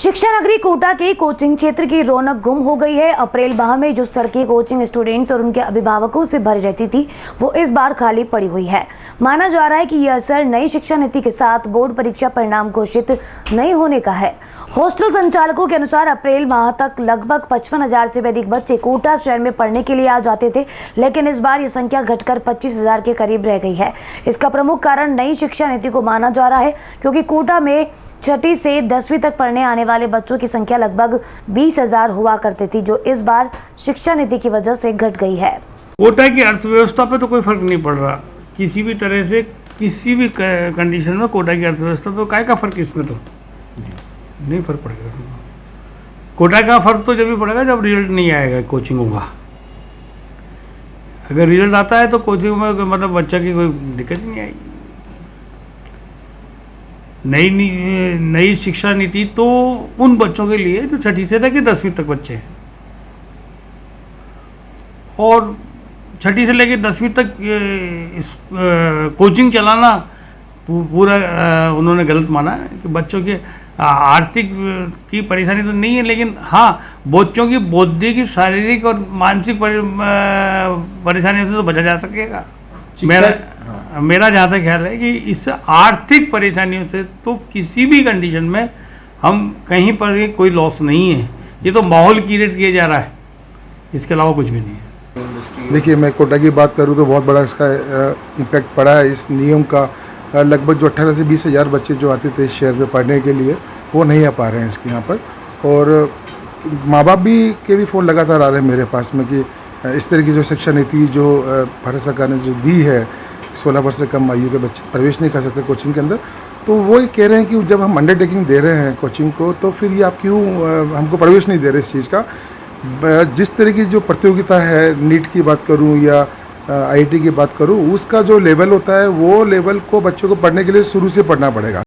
शिक्षा नगरी कोटा के कोचिंग क्षेत्र की रौनक गुम हो गई है। अप्रैल माह में जो सड़कें कोचिंग स्टूडेंट्स और उनके अभिभावकों से भरी रहती थी वो इस बार खाली पड़ी हुई है। माना जा रहा है कि यह असर नई शिक्षा नीति के साथ बोर्ड परीक्षा परिणाम घोषित नहीं होने का है। हॉस्टल संचालकों के अनुसार अप्रैल माह तक लगभग 55,000 से भी अधिक बच्चे कोटा शहर में पढ़ने के लिए आ जाते थे, लेकिन इस बार ये संख्या घटकर 25,000 के करीब रह गई है। इसका प्रमुख कारण नई शिक्षा नीति को माना जा रहा है, क्योंकि कोटा में 6ठी से 10वीं तक पढ़ने आने वाले बच्चों की संख्या लगभग 20,000 हुआ करती थी, जो इस बार शिक्षा नीति की वजह से घट गई है। कोटा की अर्थव्यवस्था पे तो कोई फर्क नहीं पड़ रहा किसी भी तरह से, किसी भी कंडीशन में कोटा की अर्थव्यवस्था तो काय का फर्क, इसमें तो नहीं फर्क पड़ेगा। कोटा का फर्क तो जब भी पड़ेगा जब रिजल्ट नहीं आएगा कोचिंगों का। अगर रिजल्ट आता है तो कोचिंग में मतलब बच्चा की कोई दिक्कत नहीं आएगी। नई शिक्षा नीति तो उन बच्चों के लिए जो 6ठी से लेकर 10वीं तक बच्चे हैं, और 6ठी से लेकर 10वीं तक कोचिंग चलाना पूरा उन्होंने गलत माना है कि बच्चों के आर्थिक की परेशानी तो नहीं है, लेकिन हाँ बच्चों की बौद्धिक, शारीरिक और मानसिक परेशानियों से तो बचा जा सकेगा। मेरा जहाँ तक ख्याल है कि इस आर्थिक परेशानियों से तो किसी भी कंडीशन में हम कहीं पर कोई लॉस नहीं है। ये तो माहौल क्रिएट किया जा रहा है, इसके अलावा कुछ भी नहीं है। देखिए, मैं कोटा की बात करूँ तो बहुत बड़ा इसका इम्पैक्ट पड़ा है इस नियम का। लगभग जो 18 से 20,000 बच्चे जो आते थे शहर में पढ़ने के लिए वो नहीं आ पा रहे हैं इसके यहाँ पर, और माँ बाप के भी फ़ोन लगातार आ रहे हैं मेरे पास में कि इस तरह की जो शिक्षा नीति जो भारत सरकार ने जो दी है, 16 वर्ष से कम आयु के बच्चे प्रवेश नहीं कर सकते कोचिंग के अंदर, तो वो ही कह रहे हैं कि जब हम अंडरटेकिंग दे रहे हैं कोचिंग को तो फिर ये आप क्यों हमको प्रवेश नहीं दे रहे इस चीज़ का। जिस तरह की जो प्रतियोगिता है, नीट की बात करूं या IIT की बात करूं, उसका जो लेवल होता है वो लेवल को बच्चों को पढ़ने के लिए शुरू से पढ़ना पड़ेगा।